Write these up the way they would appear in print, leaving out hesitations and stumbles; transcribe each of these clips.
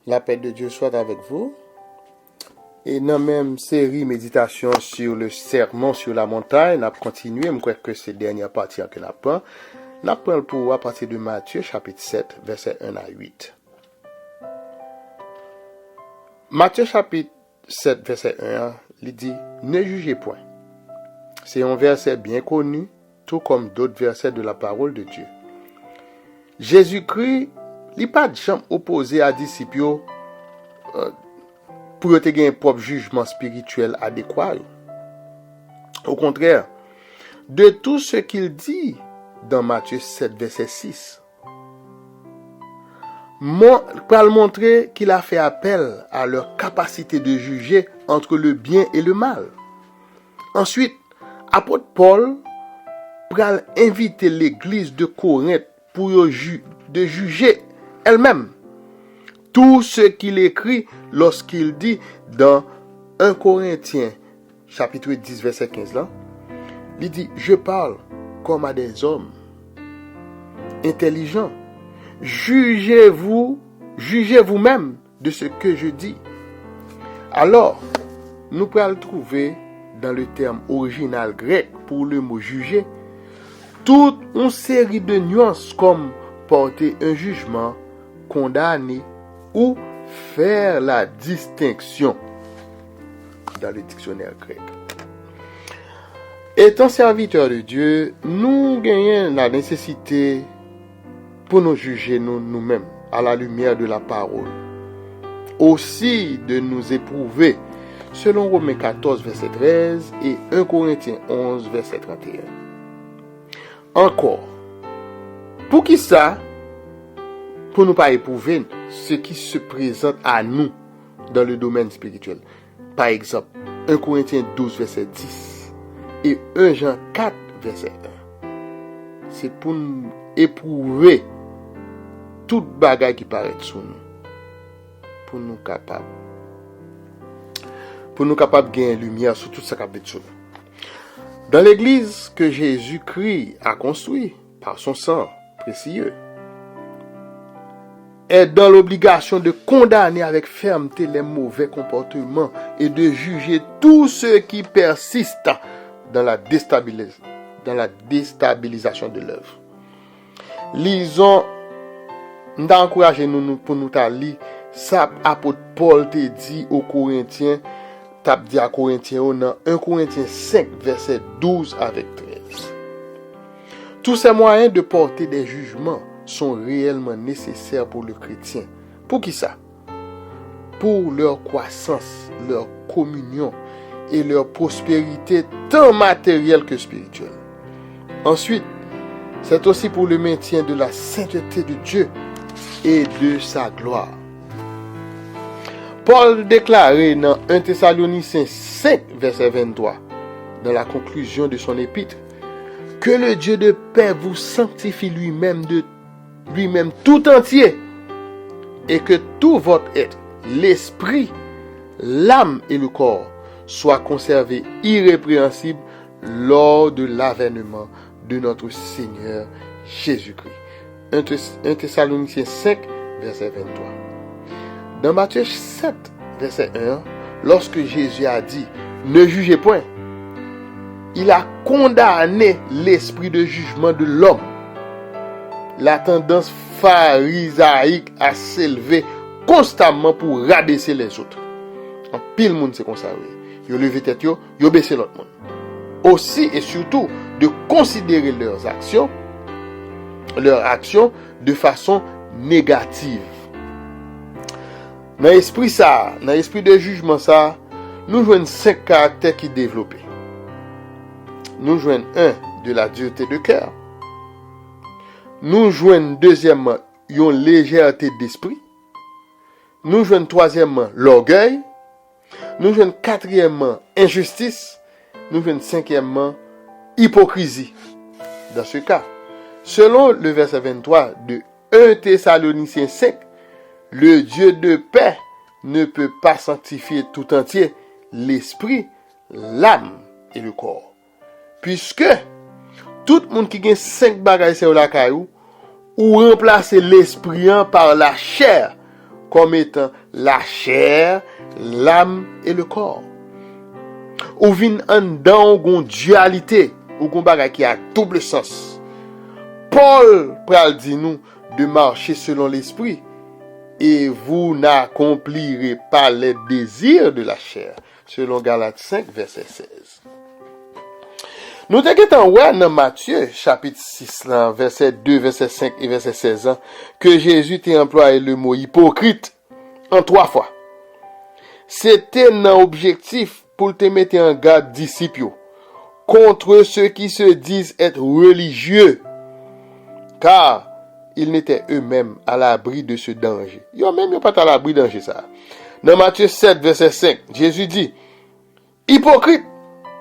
La paix de Dieu soit avec vous. Et dans la même série méditation sur le sermon sur la montagne, on a continué, je crois que c'est la dernière partie que nous avons. Nous apprenons pour à partir de Matthieu chapitre 7, verset 1 à 8. Matthieu chapitre 7, verset 1, il dit « Ne jugez point ». C'est un verset bien connu, tout comme d'autres versets de la parole de Dieu. Jésus-Christ, il n'a pas jamais opposé à disciples pour avoir un propre jugement spirituel adéquat. Au contraire, de tout ce qu'il dit dans Matthieu 7, verset 6, pour montrer qu'il a fait appel à leur capacité de juger entre le bien et le mal. Ensuite, apôtre Paul pral inviter l'église de Corinthe pour de juger elle-même tout ce qu'il écrit lorsqu'il dit dans 1 Corinthiens chapitre 10 verset 15 là, il dit je parle comme à des hommes intelligents, jugez vous-même de ce que je dis. Alors nous pouvons le trouver dans le terme original grec pour le mot juger toute une série de nuances comme porter un jugement, condamner ou faire la distinction dans le dictionnaire grec. Étant serviteurs de Dieu, nous gagnons la nécessité pour nous juger nous-mêmes à la lumière de la parole. Aussi de nous éprouver selon Romains 14 verset 13 et 1 Corinthiens 11 verset 31. Encore, pour qui ça? Pour ne pas éprouver ce qui se présente à nous dans le domaine spirituel. Par exemple, 1 Corinthiens 12 verset 10 et 1 Jean 4 verset 1. C'est pour nous éprouver toute bagaille qui paraît sous nous. Pour nous capables de gagner lumière sur tout ça qui est sous nous. Dans l'église que Jésus-Christ a construit par son sang précieux, est dans l'obligation de condamner avec fermeté les mauvais comportements et de juger tous ceux qui persistent dans la déstabilisation de l'œuvre. Lisons, nous encouragons nous pour nous lire ça apôtre Paul te dit aux Corinthiens, tape dit à Corinthiens dans 1 Corinthiens 5 verset 12 avec 13. Tous ces moyens de porter des jugements sont réellement nécessaires pour le chrétien. Pour qui ça? Pour leur croissance, leur communion et leur prospérité tant matérielle que spirituelle. Ensuite, c'est aussi pour le maintien de la sainteté de Dieu et de sa gloire. Paul déclarait dans 1 Thessaloniciens 5 verset 23 dans la conclusion de son épître que le Dieu de paix vous sanctifie lui-même tout entier et que tout votre être, l'esprit, l'âme et le corps soient conservés irrépréhensibles lors de l'avènement de notre Seigneur Jésus-Christ. 1 Thessaloniciens 5 verset 23. Dans Matthieu 7 verset 1, lorsque Jésus a dit ne jugez point, il a condamné l'esprit de jugement de l'homme. La tendance pharisaïque à s'élever constamment pour rabaisser les autres. En pile monde c'est comme ça. Yo levé tête yo baisser l'autre monde. Aussi et surtout de considérer leurs actions de façon négative. Dans l'esprit de jugement ça, nous jouons 5 caractères qui développent. Nous jouons 1 de la dureté de cœur. Nous jouons deuxièmement une légèreté d'esprit. Nous jouons troisièmement l'orgueil. Nous jouons quatrièmement injustice. Nous jouons cinquièmement hypocrisie. Dans ce cas, selon le verset 23 de 1 Thessaloniciens 5, le Dieu de paix ne peut pas sanctifier tout entier l'esprit, l'âme et le corps. Puisque tout le monde qui a 5 bagages sur la caillou ou remplacer l'esprit par la chair comme étant la chair, l'âme et le corps. Ou vin en dan gon dualité, ou gon bagay qui a double sens. Paul pral dit nous de marcher selon l'esprit, et vous n'accomplirez pas les désirs de la chair, selon Galates 5, verset 16. Nous t'inquiétons, ouais, dans Matthieu, chapitre 6, là, verset 2, verset 5 et verset 16, que Jésus t'a employé le mot hypocrite en 3 fois. C'était un objectif pour te mettre en garde disciples contre ceux qui se disent être religieux, car ils n'étaient eux-mêmes à l'abri de ce danger. Ils même pas à l'abri de danger ça. Dans Matthieu 7, verset 5, Jésus dit, hypocrite,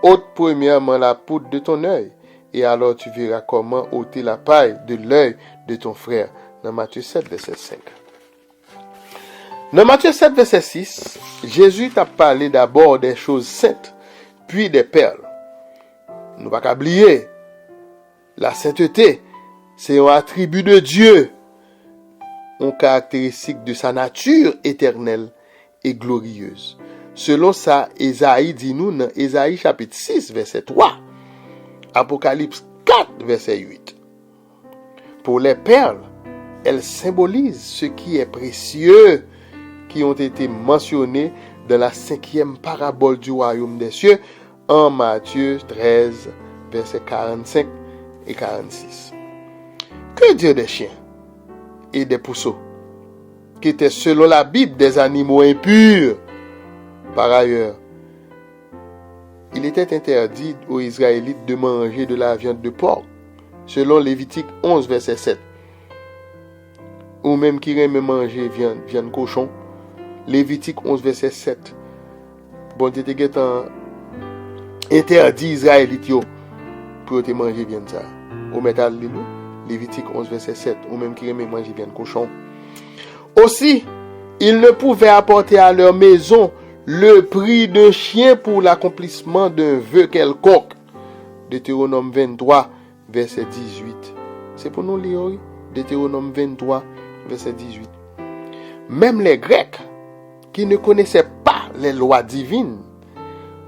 ôte premièrement la poudre de ton œil, et alors tu verras comment ôter la paille de l'œil de ton frère. Dans Matthieu 7, verset 5. Dans Matthieu 7, verset 6, Jésus t'a parlé d'abord des choses saintes, puis des perles. Nous pas oublier, la sainteté, c'est un attribut de Dieu, une caractéristique de sa nature éternelle et glorieuse. Selon ça, Ésaïe dit nous dans Ésaïe chapitre 6, verset 3, Apocalypse 4, verset 8. Pour les perles, elles symbolisent ce qui est précieux, qui ont été mentionnés dans la 5e parabole du royaume des cieux, en Matthieu 13, verset 45 et 46. Que dire des chiens et des pourceaux, qui étaient selon la Bible des animaux impurs? Par ailleurs, il était interdit aux Israélites de manger de la viande de porc, selon Lévitique 11, verset 7. Ou même qui aime manger viande cochon, Lévitique 11, verset 7. Bon, Dieu était interdit Israélites pour te manger viande ça. Ou métal Lévitique 11, verset 7. Ou même qui aime manger viande cochon. Aussi, ils ne pouvaient apporter à leur maison le prix d'un chien pour l'accomplissement d'un vœu quelconque. Deutéronome 23, verset 18. C'est pour nous lire, Deutéronome 23, verset 18. Même les Grecs, qui ne connaissaient pas les lois divines,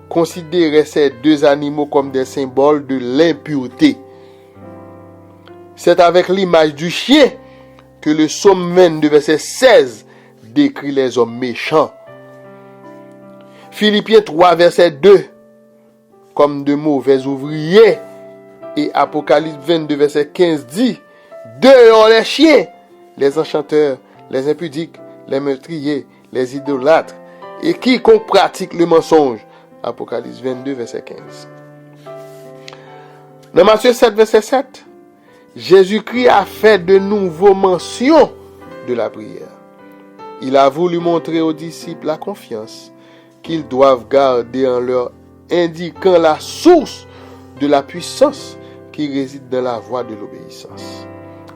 considéraient ces deux animaux comme des symboles de l'impureté. C'est avec l'image du chien que le psaume 22, verset 16, décrit les hommes méchants. Philippiens 3, verset 2, comme de mauvais ouvriers. Et Apocalypse 22, verset 15 dit, dehors les chiens, les enchanteurs, les impudiques, les meurtriers, les idolâtres, et quiconque pratique le mensonge. Apocalypse 22, verset 15. Dans Matthieu 7, verset 7, Jésus-Christ a fait de nouveaux mentions de la prière. Il a voulu montrer aux disciples la confiance qu'ils doivent garder en leur indiquant la source de la puissance qui réside dans la voie de l'obéissance.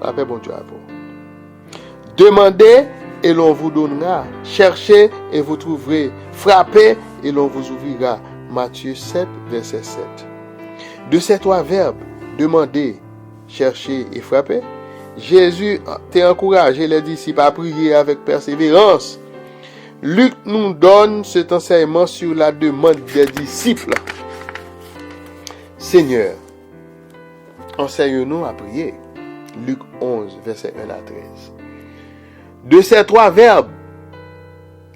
La paix, bon Dieu à vous. Demandez et l'on vous donnera. Cherchez et vous trouverez. Frappez et l'on vous ouvrira. Matthieu 7, verset 7. De ces 3 verbes, demander, chercher et frapper, Jésus t'a encouragé les disciples à prier avec persévérance. Luc nous donne cet enseignement sur la demande des disciples. Seigneur, enseigne-nous à prier. Luc 11, verset 1 à 13. De ces 3 verbes,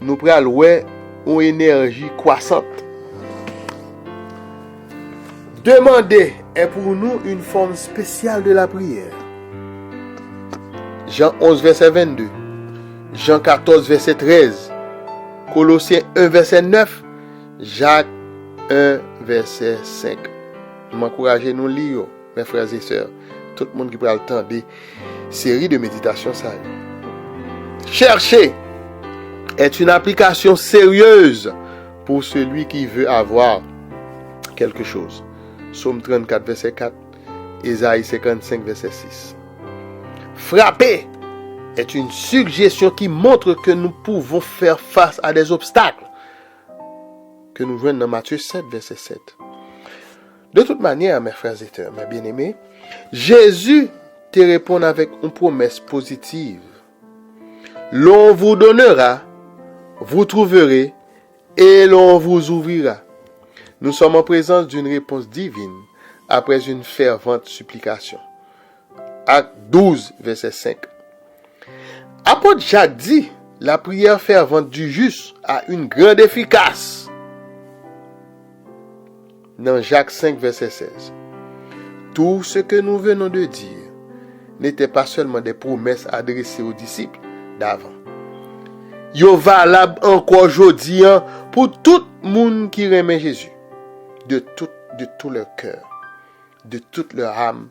nous prenons une énergie croissante. Demander est pour nous une forme spéciale de la prière. Jean 11, verset 22. Jean 14, verset 13. Colossiens 1, verset 9. Jacques 1, verset 5. Je m'encourage à nous lire, mes frères et sœurs. Tout le monde qui prend le temps des séries de méditation, ça. Chercher est une application sérieuse pour celui qui veut avoir quelque chose. Psaume 34, verset 4. Ésaïe 55, verset 6. Frapper est une suggestion qui montre que nous pouvons faire face à des obstacles que nous joignons dans Matthieu 7, verset 7. De toute manière, mes frères et sœurs, mes bien-aimés, Jésus te répond avec une promesse positive. l'on vous donnera, vous trouverez, et l'on vous ouvrira. Nous sommes en présence d'une réponse divine après une fervente supplication. Acte 12, verset 5. Apôtre Jacques dit, la prière fervente du juste a une grande efficace. Dans Jacques 5, verset 16. Tout ce que nous venons de dire n'était pas seulement des promesses adressées aux disciples d'avant. Yo valable encore aujourd'hui pour tout le monde qui remet Jésus. De tout leur cœur, de toute leur âme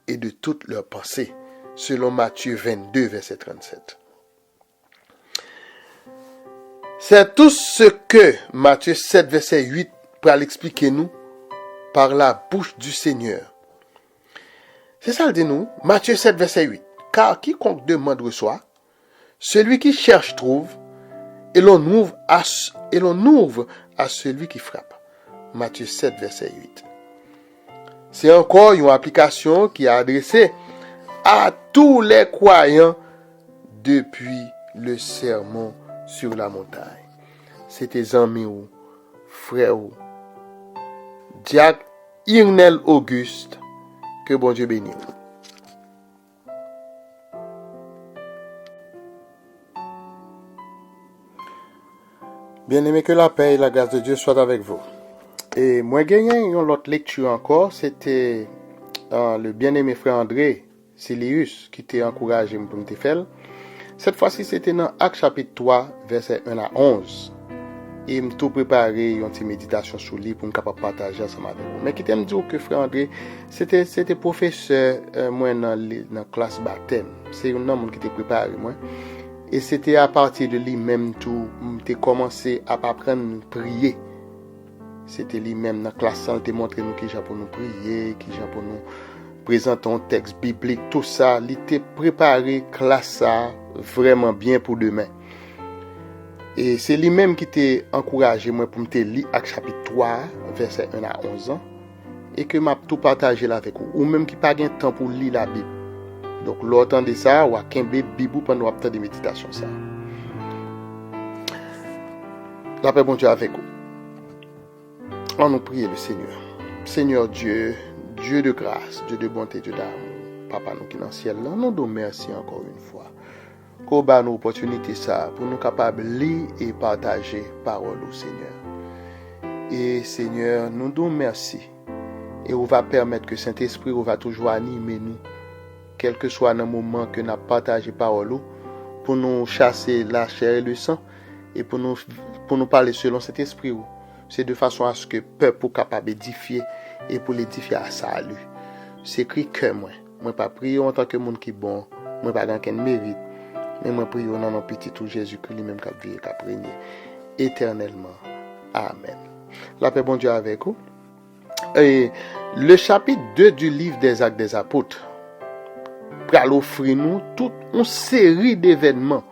et de toute leur pensée, selon Matthieu 22, verset 37. C'est tout ce que Matthieu 7, verset 8 pour l'expliquer nous par la bouche du Seigneur. C'est ça le dit nous, Matthieu 7, verset 8. Car quiconque demande reçoit, celui qui cherche trouve, et l'on ouvre à celui qui frappe. Matthieu 7, verset 8. C'est encore une application qui est adressée à tous les croyants depuis le sermon sur la montagne. C'est tes amis ou frères ou Diacre Irnel Auguste, que bon Dieu bénisse. Bien-aimés, que la paix et la grâce de Dieu soient avec vous. Et moi, gagné une autre lecture encore, c'était le bien-aimé frère André Célius qui t'a encouragé pour me faire. Cette fois-ci, c'était dans Actes chapitre 3, verset 1 à 11. Et je tout préparé une petite méditation sur lui pour me capable partager ensemble avec vous. Mais qui t'aime dire que frère André, c'était professeur moi dans la classe baptême. C'est un homme qui t'a préparé moi. Et c'était à partir de lui-même tout, j'ai commencé à apprendre à prier. C'était lui-même dans la classe, il t'a montré nous qui j'ai pour nous prier, qui j'ai pour nous présenter un texte biblique, tout ça. Il t'a préparé classe ça vraiment bien pour demain. Et c'est lui-même qui t'a encouragé moi pour me lire Actes chapitre 3, verset 1 à 11 ans. Et que m'a tout partagé là avec vous. Ou même qui n'a pas de temps pour lire la Bible. Donc, l'autant de ça, ou à Kembe Bibou pendant le temps de méditation. Ça. La paix, bon Dieu, avec vous. On nous prie le Seigneur. Seigneur Dieu, Dieu de grâce, Dieu de bonté, Dieu d'amour. Papa, nous qui dans le ciel, là, nous nous merci encore une fois. Qu'on ait une opportunité ça pour nous capables de lire et partager parole au Seigneur. Et Seigneur, nous nous merci. Et on va permettre que Saint-Esprit va toujours animer nous. Quel que soit le moment que nous avons partagé parole, pour nous chasser la chair et le sang, et pour nous parler selon cet esprit. C'est de façon à ce que le peuple soit capable d'édifier, et pour l'édifier à salut. C'est écrit que moi. Moi pas prier en tant que monde qui est bon, moi pas dans quel mérite, mais moi prier dans mon petit tout Jésus-Christ lui-même qui a vécu, qui a régné éternellement. Amen. La paix bon Dieu avec vous. Et le chapitre 2 du livre des Actes des Apôtres pour offrir nous toute une série d'événements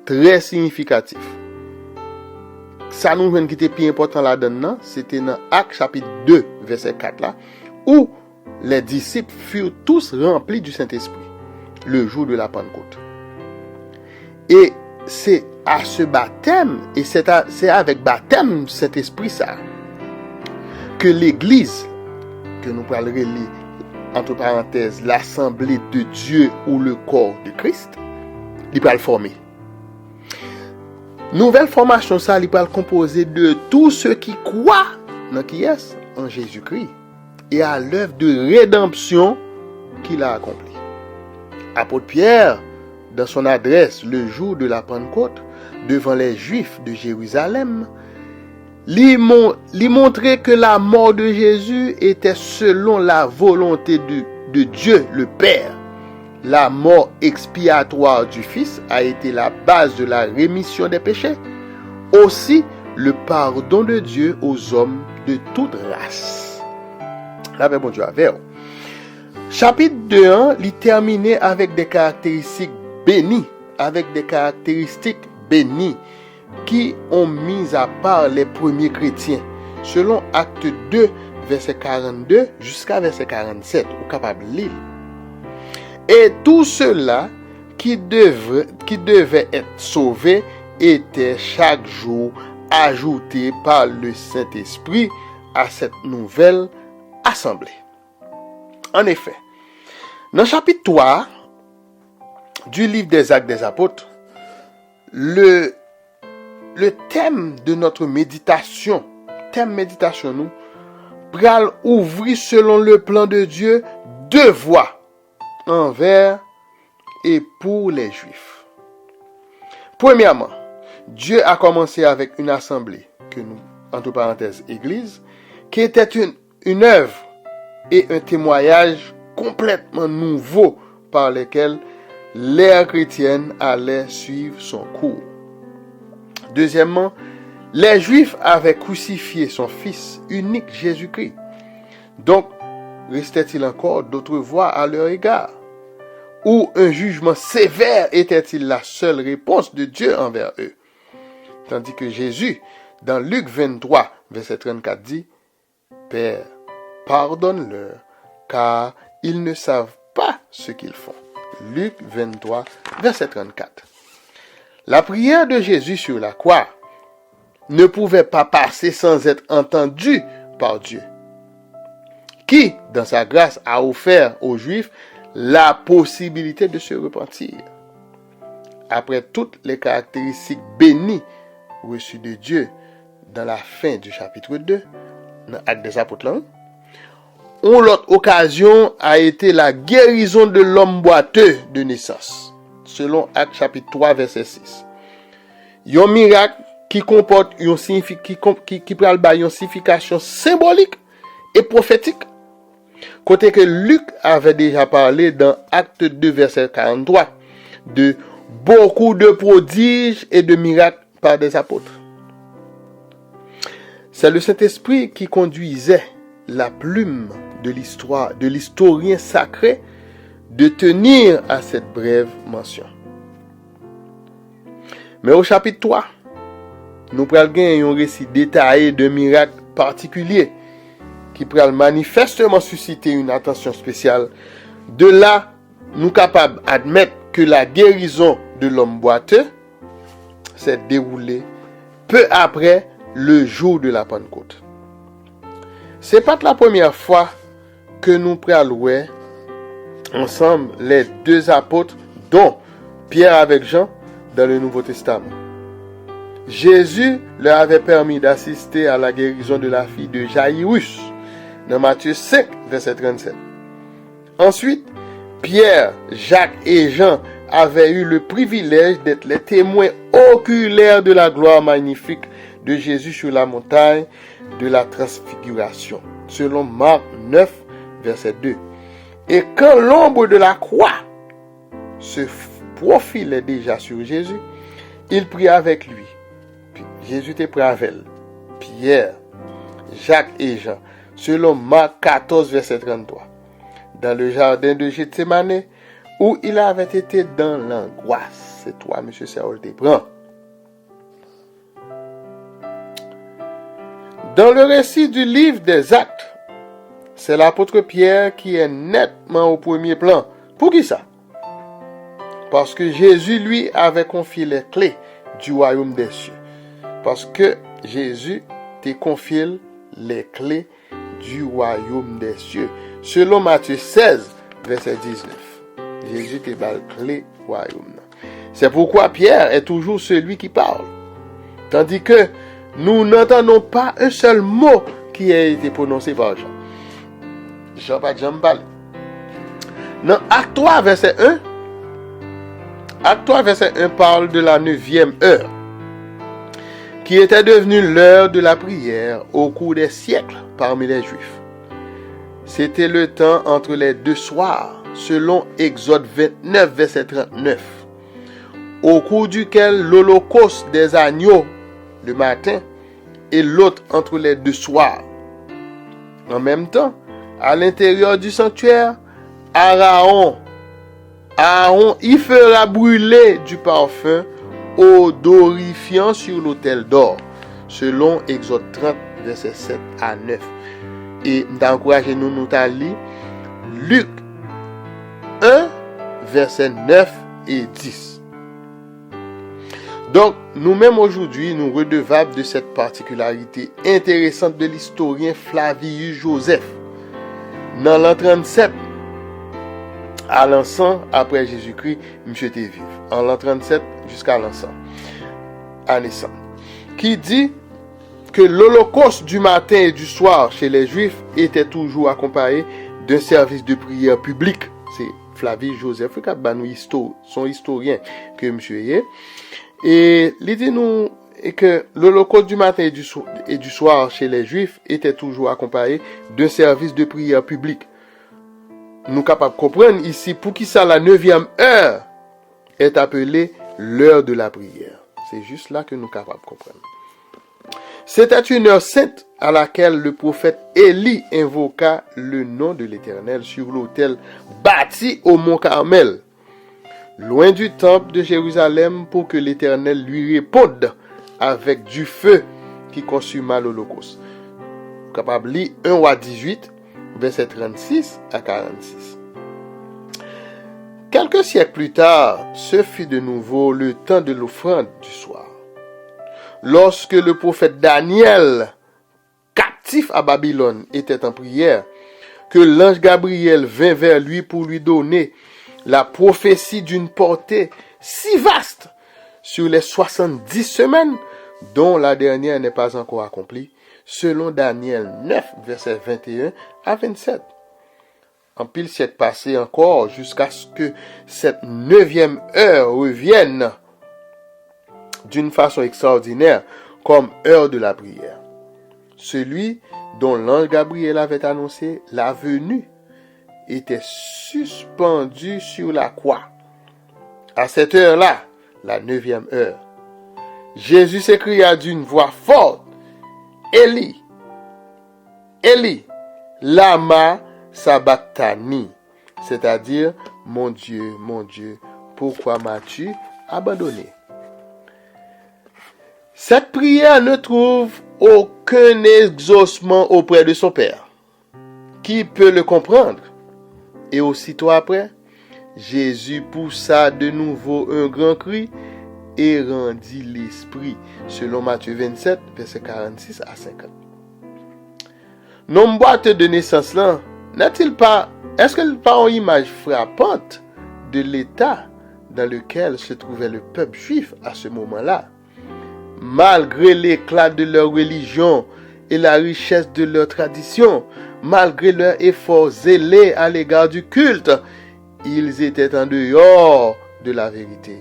très significatifs. Ça nous vient qui était plus important là-dedans, c'était dans Actes chapitre 2, verset 4 là, où les disciples furent tous remplis du Saint-Esprit le jour de la Pentecôte. Et c'est à ce baptême, et c'est avec baptême cet esprit ça, que l'Église, que nous parlerons entre parenthèses, l'assemblée de Dieu ou le corps de Christ, il va le former. Nouvelle formation, ça, il va le composer de tous ceux qui croient dans qui est en Jésus-Christ et à l'œuvre de rédemption qu'il a accomplie. Apôtre Pierre, dans son adresse le jour de la Pentecôte, devant les Juifs de Jérusalem, lui montrer que la mort de Jésus était selon la volonté de Dieu le Père. La mort expiatoire du Fils a été la base de la rémission des péchés. Aussi, le pardon de Dieu aux hommes de toute race. La paix, bon Dieu, avec vous. Chapitre 2, il terminé avec des caractéristiques bénies. Qui ont mis à part les premiers chrétiens, selon Acte 2, verset 42 jusqu'à verset 47, ou capable de lire. Et tout cela qui qui devaient être sauvés étaient chaque jour ajoutés par le Saint-Esprit à cette nouvelle assemblée. En effet, dans le chapitre 3 du livre des Actes des Apôtres, le thème de notre méditation, nous, pral ouvrir selon le plan de Dieu deux voies envers et pour les Juifs. Premièrement, Dieu a commencé avec une assemblée, que nous, entre parenthèses, église, qui était une œuvre et un témoignage complètement nouveau par lesquels l'ère chrétienne allait suivre son cours. Deuxièmement, les Juifs avaient crucifié son Fils unique Jésus-Christ. Donc, restait-il encore d'autres voies à leur égard? Ou un jugement sévère était-il la seule réponse de Dieu envers eux? Tandis que Jésus, dans Luc 23, verset 34, dit, « Père, pardonne-leur, car ils ne savent pas ce qu'ils font. » Luc 23, verset 34. La prière de Jésus sur la croix ne pouvait pas passer sans être entendue par Dieu, qui, dans sa grâce, a offert aux Juifs la possibilité de se repentir. Après toutes les caractéristiques bénies reçues de Dieu dans la fin du chapitre 2, dans Actes des Apôtres, l'autre occasion a été la guérison de l'homme boiteux de naissance, selon Actes chapitre 3, verset 6. Un miracle qui comporte une signification symbolique et prophétique. Côté que Luc avait déjà parlé dans Acte 2, verset 43, de beaucoup de prodiges et de miracles par des apôtres. C'est le Saint-Esprit qui conduisait la plume de l'histoire, de l'historien sacré, de tenir à cette brève mention. Mais au chapitre 3, nous prenons un récit détaillé de miracles particuliers qui pourrait manifestement susciter une attention spéciale. De là, nous sommes capables d'admettre que la guérison de l'homme boiteux s'est déroulée peu après le jour de la Pentecôte. Ce n'est pas la première fois que nous prenons ensemble les deux apôtres, dont Pierre avec Jean, dans le Nouveau Testament. Jésus leur avait permis d'assister à la guérison de la fille de Jaïrus, dans Matthieu 5, verset 37. Ensuite, Pierre, Jacques et Jean avaient eu le privilège d'être les témoins oculaires de la gloire magnifique de Jésus sur la montagne de la transfiguration, selon Marc 9, verset 2. Et quand l'ombre de la croix se profilait déjà sur Jésus, il prit avec lui. Jésus était prêt avec elle. Pierre, Jacques et Jean, selon Marc 14, verset 33, dans le jardin de Gethsémane, où il avait été dans l'angoisse. C'est toi, M. Saoul, te prends. Dans le récit du livre des Actes, c'est l'apôtre Pierre qui est nettement au premier plan. Pour qui ça? Parce que Jésus, lui, avait confié les clés du royaume des cieux. Parce que Jésus te confie les clés du royaume des cieux. Selon Matthieu 16, verset 19. Jésus te bat les clés du royaume. C'est pourquoi Pierre est toujours celui qui parle. Tandis que nous n'entendons pas un seul mot qui a été prononcé par Jean. Jean pas Jean parle. Dans Acte 3, verset 1, Acte 3, verset 1 parle de la 9e heure, qui était devenue l'heure de la prière au cours des siècles parmi les Juifs. C'était le temps entre les deux soirs, selon Exode 29, verset 39, au cours duquel l'holocauste des agneaux le matin et l'autre entre les deux soirs. En même temps, à l'intérieur du sanctuaire, Aaron y fera brûler du parfum odorifiant sur l'autel d'or, selon Exode 30, verset 7 à 9. Et d'encourager nous à lire Luc 1, verset 9 et 10. Donc, nous-mêmes aujourd'hui, nous redevables de cette particularité intéressante de l'historien Flavius Joseph. Dans l'an 37, à l'an 100, après Jésus-Christ, monsieur était vif. En l'an 37 jusqu'à l'an 100, année 100. Qui dit que l'holocauste du matin et du soir chez les Juifs était toujours accompagné d'un service de prière public. C'est Flavius Joseph, son historien que monsieur est. Et il dit nous que l'holocauste du matin et du soir chez les Juifs était toujours accompagné d'un service de prière public. Nous sommes capables de comprendre ici pour qui ça la 9e heure est appelée l'heure de la prière. C'est juste là que nous sommes capables de comprendre. C'était une heure sainte à laquelle le prophète Élie invoqua le nom de l'Éternel sur l'autel bâti au mont Carmel, loin du temple de Jérusalem, pour que l'Éternel lui réponde avec du feu qui consuma l'holocauste. Capable de lire 1 Roi 18, verset 36 à 46. Quelques siècles plus tard, ce fut de nouveau le temps de l'offrande du soir. Lorsque le prophète Daniel, captif à Babylone, était en prière, que l'ange Gabriel vint vers lui pour lui donner la prophétie d'une portée si vaste sur les 70 semaines, dont la dernière n'est pas encore accomplie, selon Daniel 9, verset 21 à 27. En pile siècle passé encore, jusqu'à ce que cette 9e heure revienne d'une façon extraordinaire comme heure de la prière. Celui dont l'ange Gabriel avait annoncé la venue était suspendu sur la croix. À cette heure-là, la 9e heure, Jésus s'écria d'une voix forte, Élie, Élie, lama sabachthani, c'est-à-dire, mon Dieu, pourquoi m'as-tu abandonné? Cette prière ne trouve aucun exaucement auprès de son Père. Qui peut le comprendre? Et aussitôt après, Jésus poussa de nouveau un grand cri et rendit l'esprit, selon Matthieu 27, verset 46 à 50. Nos boîtes de naissance là, est-ce qu'elle pas une image frappante de l'état dans lequel se trouvait le peuple juif à ce moment-là? Malgré l'éclat de leur religion et la richesse de leur tradition, malgré leurs efforts zélés à l'égard du culte, ils étaient en dehors de la vérité,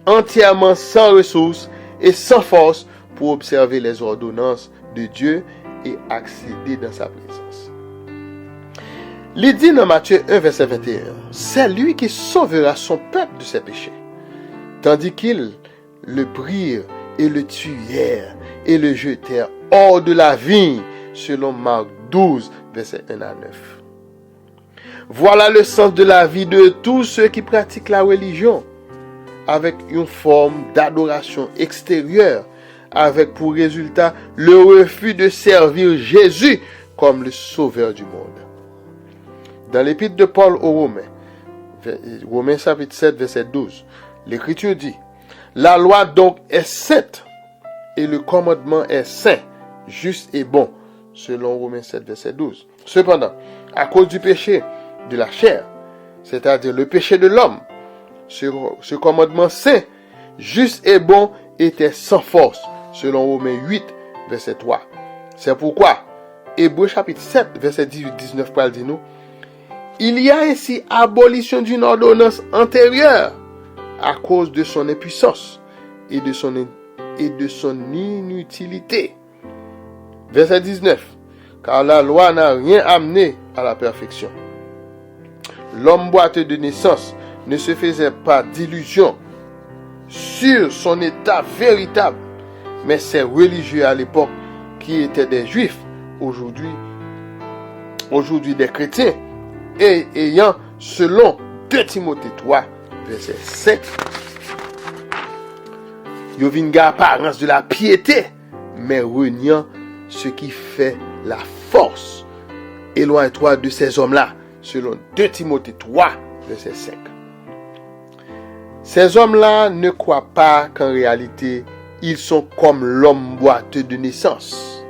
entièrement sans ressources et sans force pour observer les ordonnances de Dieu et accéder dans sa présence. Il dit dans Matthieu 1, verset 21, c'est lui qui sauvera son peuple de ses péchés, tandis qu'ils le prirent et le tuèrent et le jetèrent hors de la vigne, selon Marc 12, verset 1 à 9. Voilà le sens de la vie de tous ceux qui pratiquent la religion, avec une forme d'adoration extérieure, avec pour résultat le refus de servir Jésus comme le sauveur du monde. Dans l'épître de Paul aux Romains chapitre 7, verset 12, l'Écriture dit, la loi donc est sainte et le commandement est saint, juste et bon, selon Romains 7, verset 12. Cependant, à cause du péché de la chair, c'est-à-dire le péché de l'homme, ce commandement saint, juste et bon, était sans force, selon Romains 8, verset 3. C'est pourquoi, Hébreux chapitre 7, verset 18-19, parle de nous, il y a ainsi abolition d'une ordonnance antérieure, à cause de son impuissance et de son inutilité. Verset 19. Car la loi n'a rien amené à la perfection. L'homme boiteux de naissance ne se faisait pas d'illusion sur son état véritable, mais ces religieux à l'époque qui étaient des juifs, aujourd'hui des chrétiens, et ayant, selon 2 Timothée 3, verset 5, yo vin ga apparence de la piété, mais reniant ce qui fait la force. Éloigne-toi de ces hommes-là, selon 2 Timothée 3, verset 5. Ces hommes-là ne croient pas qu'en réalité, ils sont comme l'homme boiteux de naissance.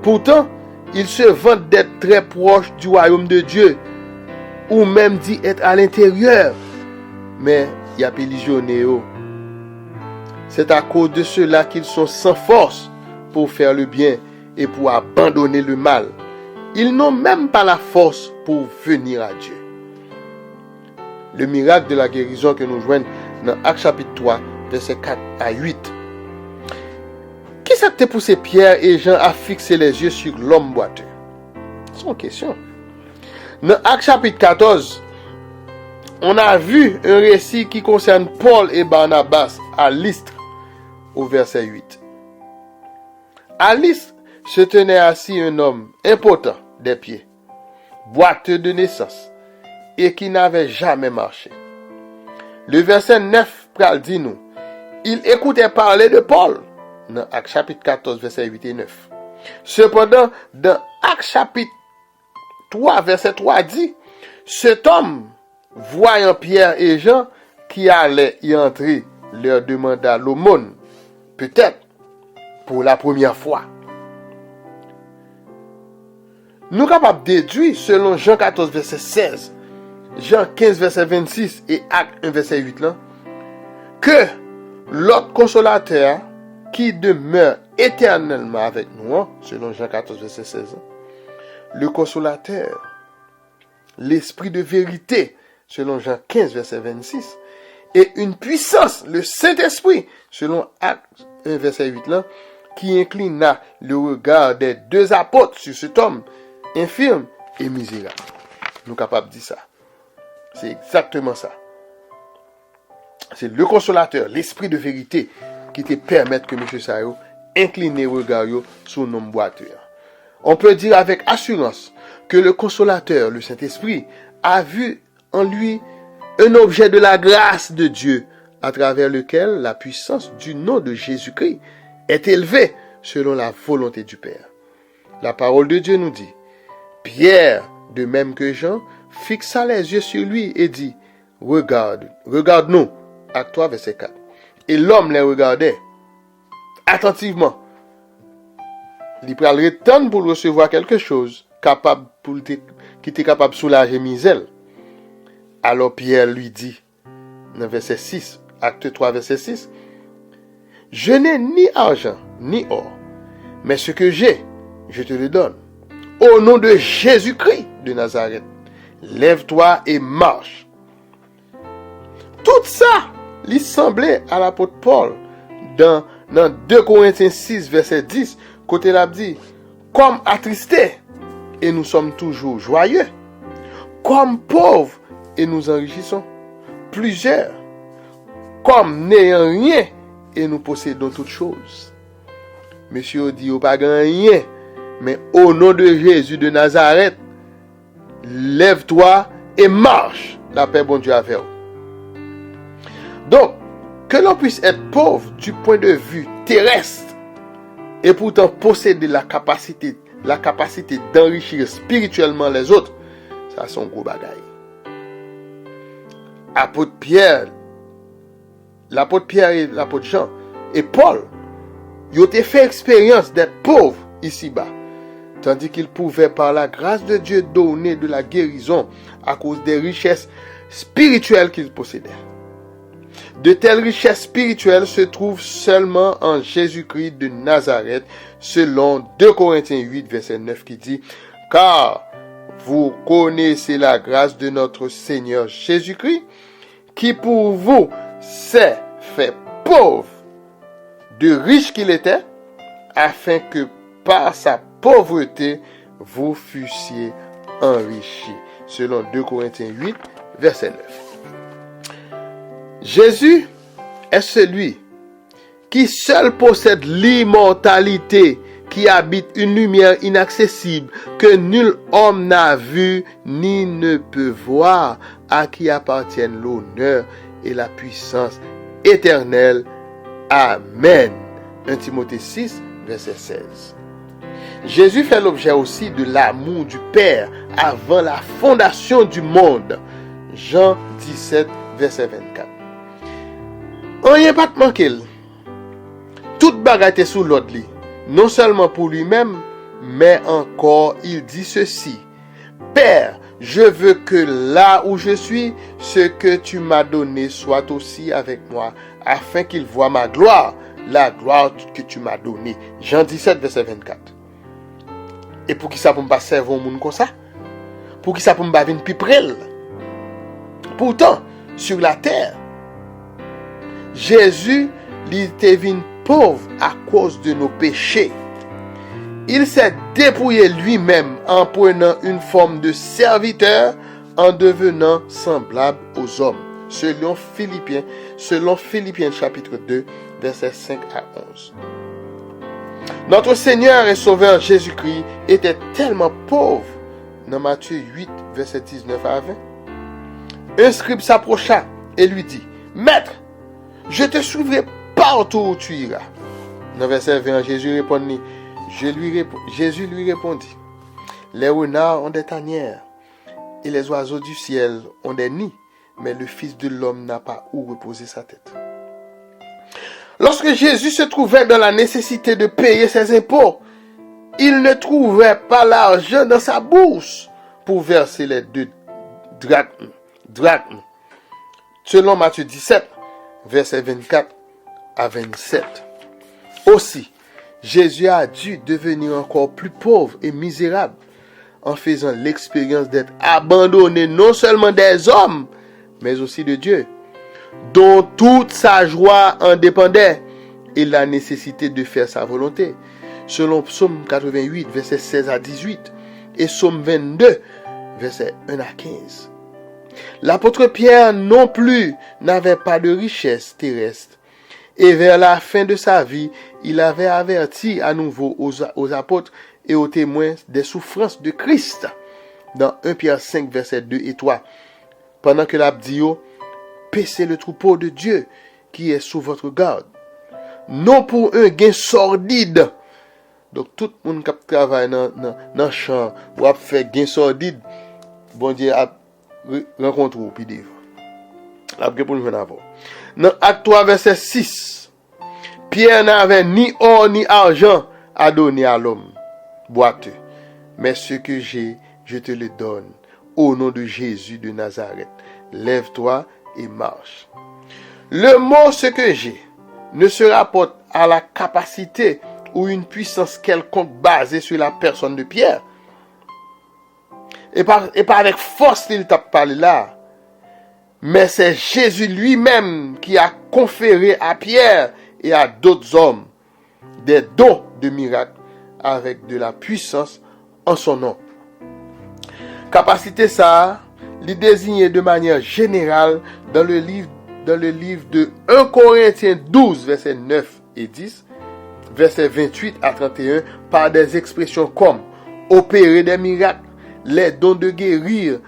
Pourtant, ils se vantent d'être très proches du royaume de Dieu, ou même d'y être à l'intérieur. Mais il y a péligionné. C'est à cause de cela qu'ils sont sans force pour faire le bien et pour abandonner le mal. Ils n'ont même pas la force pour venir à Dieu. Le miracle de la guérison que nous joignons dans Actes chapitre 3, versets 4 à 8. Qui ça t'a poussé Pierre et Jean à fixer les yeux sur l'homme boiteux? C'est une question. Dans Actes chapitre 14, on a vu un récit qui concerne Paul et Barnabas à Lystre, au verset 8. À Lystre se tenait assis un homme impotent des pieds, boiteux de naissance, et qui n'avait jamais marché. Le verset 9 dit nous, il écoutait parler de Paul, dans Actes chapitre 14, verset 8 et 9. Cependant, dans Actes chapitre 3, verset 3 dit, cet homme, voyant Pierre et Jean qui allaient y entrer, leur demanda l'aumône, peut-être pour la première fois. Nous sommes capables de déduire, selon Jean 14, verset 16, Jean 15, verset 26 et Acte 1, verset 8, là, que l'autre consolateur qui demeure éternellement avec nous, selon Jean 14, verset 16, le consolateur, l'esprit de vérité, selon Jean 15, verset 26, et une puissance, le Saint-Esprit, selon Acte 1, verset 8, là, qui inclina le regard des deux apôtres sur cet homme, infirme et misérable. Nous sommes capables de dire ça. C'est exactement ça. C'est le consolateur, l'esprit de vérité, qui te permet que M. Sayo incline le regard sur nos boiteux. On peut dire avec assurance que le consolateur, le Saint-Esprit, a vu en lui un objet de la grâce de Dieu, à travers lequel la puissance du nom de Jésus-Christ est élevée selon la volonté du Père. La parole de Dieu nous dit, Pierre, de même que Jean, fixa les yeux sur lui et dit, regarde-nous. Acte 3, verset 4. Et l'homme les regardait attentivement. Il pral retendre pour recevoir quelque chose capable qui était capable de soulager misère. Alors Pierre lui dit, dans verset 6, Acte 3, verset 6, je n'ai ni argent ni or, mais ce que j'ai, je te le donne. Au nom de Jésus-Christ de Nazareth, lève-toi et marche. Tout ça, il semblait à l'apôtre Paul dans 2 Corinthiens 6, verset 10, côté l'a dit, comme attristés, et nous sommes toujours joyeux, comme pauvres, et nous enrichissons, plusieurs, comme n'ayant rien, et nous possédons toutes choses. Monsieur dit, pas rien, mais au nom de Jésus de Nazareth, lève-toi et marche. La paix, bon Dieu, avec vous. Donc, que l'on puisse être pauvre du point de vue terrestre et pourtant posséder la capacité d'enrichir spirituellement les autres, ça c'est un gros bagaille. L'apôtre Pierre et l'apôtre Jean et Paul, ils ont fait expérience d'être pauvres ici-bas, tandis qu'ils pouvaient par la grâce de Dieu donner de la guérison à cause des richesses spirituelles qu'ils possédaient. De telles richesses spirituelles se trouvent seulement en Jésus-Christ de Nazareth, selon 2 Corinthiens 8, verset 9 qui dit, « Car vous connaissez la grâce de notre Seigneur Jésus-Christ, qui pour vous s'est fait pauvre, de riche qu'il était, afin que par sa pauvreté, vous fussiez enrichis. » Selon 2 Corinthiens 8, verset 9. Jésus est celui qui seul possède l'immortalité, qui habite une lumière inaccessible que nul homme n'a vu ni ne peut voir, à qui appartiennent l'honneur et la puissance éternelle. Amen. 1 Timothée 6, verset 16. Jésus fait l'objet aussi de l'amour du Père avant la fondation du monde. Jean 17, verset 24. rien pas te manquer. Toute bagarre était sous l'ordre li. Non seulement pour lui-même, mais encore il dit ceci: Père, je veux que là où je suis, ce que tu m'as donné soit aussi avec moi, afin qu'il voie ma gloire, la gloire que tu m'as donnée. Jean 17, verset 24. Et pour qui ça pour me pas servir au monde comme ça? Pour qui ça pour me pas venir piprel? Pourtant, sur la terre, Jésus, il était venu pauvre à cause de nos péchés. Il s'est dépouillé lui-même en prenant une forme de serviteur, en devenant semblable aux hommes. Selon Philippiens chapitre 2, versets 5 à 11. Notre Seigneur et Sauveur Jésus-Christ était tellement pauvre. Dans Matthieu 8, verset 19 à 20. Un scribe s'approcha et lui dit: Maître, je te suivrai partout où tu iras. Dans verset 20, Jésus lui répondit: Les renards ont des tanières et les oiseaux du ciel ont des nids, mais le Fils de l'homme n'a pas où reposer sa tête. Lorsque Jésus se trouvait dans la nécessité de payer ses impôts, il ne trouvait pas l'argent dans sa bourse pour verser les 2 drachmes. Selon Matthieu 17, versets 24 à 27. Aussi, Jésus a dû devenir encore plus pauvre et misérable en faisant l'expérience d'être abandonné non seulement des hommes, mais aussi de Dieu, dont toute sa joie en dépendait, et la nécessité de faire sa volonté. Selon Psaume 88, versets 16 à 18, et Psaume 22, versets 1 à 15. L'apôtre Pierre non plus n'avait pas de richesse terrestre, et vers la fin de sa vie, il avait averti à nouveau aux apôtres et aux témoins des souffrances de Christ. Dans 1 Pierre 5, versets 2 et 3, pendant que l'abdio, paissez le troupeau de Dieu qui est sous votre garde, non pour un gain sordide. Donc tout le monde qui travaille dans le champ ou a fait gain sordide, bon Dieu a rencontré ou puis devant. Après pour nous venir avant. Dans Acte 3, verset 6, Pierre n'avait ni or ni argent à donner à l'homme boiteux, mais ce que j'ai, je te le donne. Au nom de Jésus de Nazareth, lève-toi et marche. Le mot ce que j'ai ne se rapporte à la capacité ou une puissance quelconque basée sur la personne de Pierre. Et pas avec force qu'il t'a parlé là. Mais c'est Jésus lui-même qui a conféré à Pierre et à d'autres hommes des dons de miracles avec de la puissance en son nom. Capacité ça, il désignée de manière générale dans le livre de 1 Corinthiens 12, versets 9 et 10, versets 28 à 31, par des expressions comme opérer des miracles, les dons de guérir,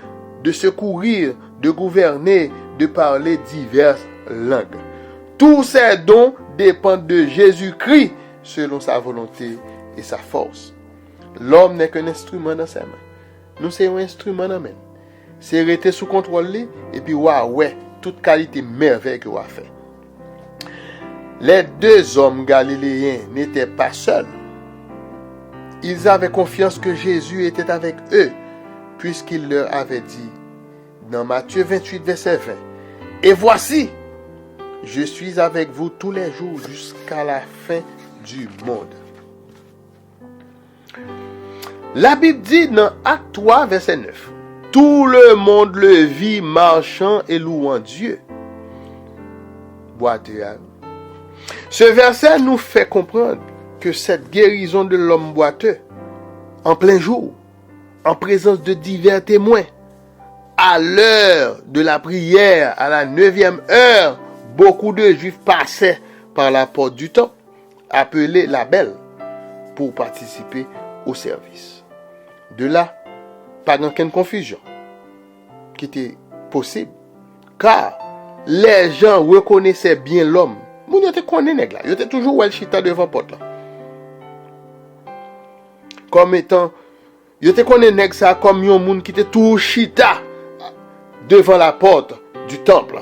de secourir, de gouverner, de parler diverses langues. Tous ces dons dépendent de Jésus-Christ selon sa volonté et sa force. L'homme n'est qu'un instrument dans ses mains. Nous sommes un instrument dans les mains. C'est rester sous contrôle et puis ouais, toute qualité merveille que vous avez fait. Les 2 hommes galiléens n'étaient pas seuls. Ils avaient confiance que Jésus était avec eux, puisqu'il leur avait dit dans Matthieu 28, verset 20, et voici, je suis avec vous tous les jours jusqu'à la fin du monde. La Bible dit dans Acte 3, verset 9, tout le monde le vit marchant et louant Dieu. Boiteux. Ce verset nous fait comprendre que cette guérison de l'homme boiteux, en plein jour, en présence de divers témoins, à l'heure de la prière, à la 9e heure, beaucoup de Juifs passaient par la porte du temple, appelée la Belle, pour participer au service. De là, pas d'aucune confusion qui était possible, car les gens reconnaissaient bien l'homme. Moun yo te connaît nèg là, yo te toujours wel chita devant porte là. Comme étant, yo te connaît nèg ça comme yon moun qui te tout chita devant la porte du temple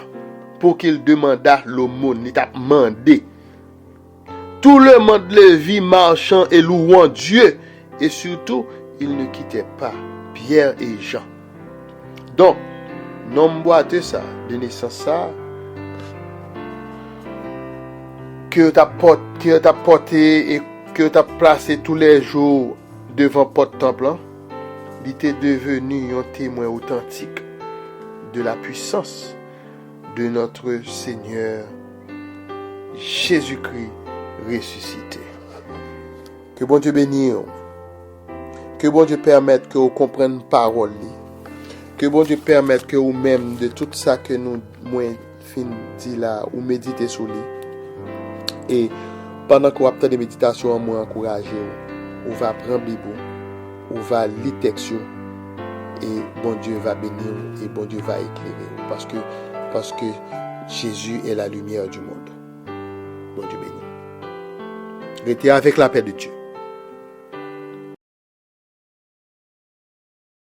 pour qu'il demanda l'aumône. Il t'a demandé. Tout le monde le vit marchant et louant Dieu. Et surtout, il ne quittait pas Pierre et Jean. Donc, non boite ça, de naissance ça, que tu as porté et que tu as placé tous les jours devant porte-temple, il était devenu un témoin authentique de la puissance de notre Seigneur Jésus-Christ ressuscité. Que bon Dieu bénisse. Que bon Dieu permette que vous compreniez parole. Que bon Dieu permette que vous même de tout ça que nous moins fin dit là ou méditer sur lui. Et pendant que vous avez des méditations, moi encourager vous va prendre Bible, vous va lire texte et bon Dieu va bénir et bon Dieu va éclairer parce que Jésus est la lumière du monde. Bon Dieu béni. Restez avec la paix de Dieu.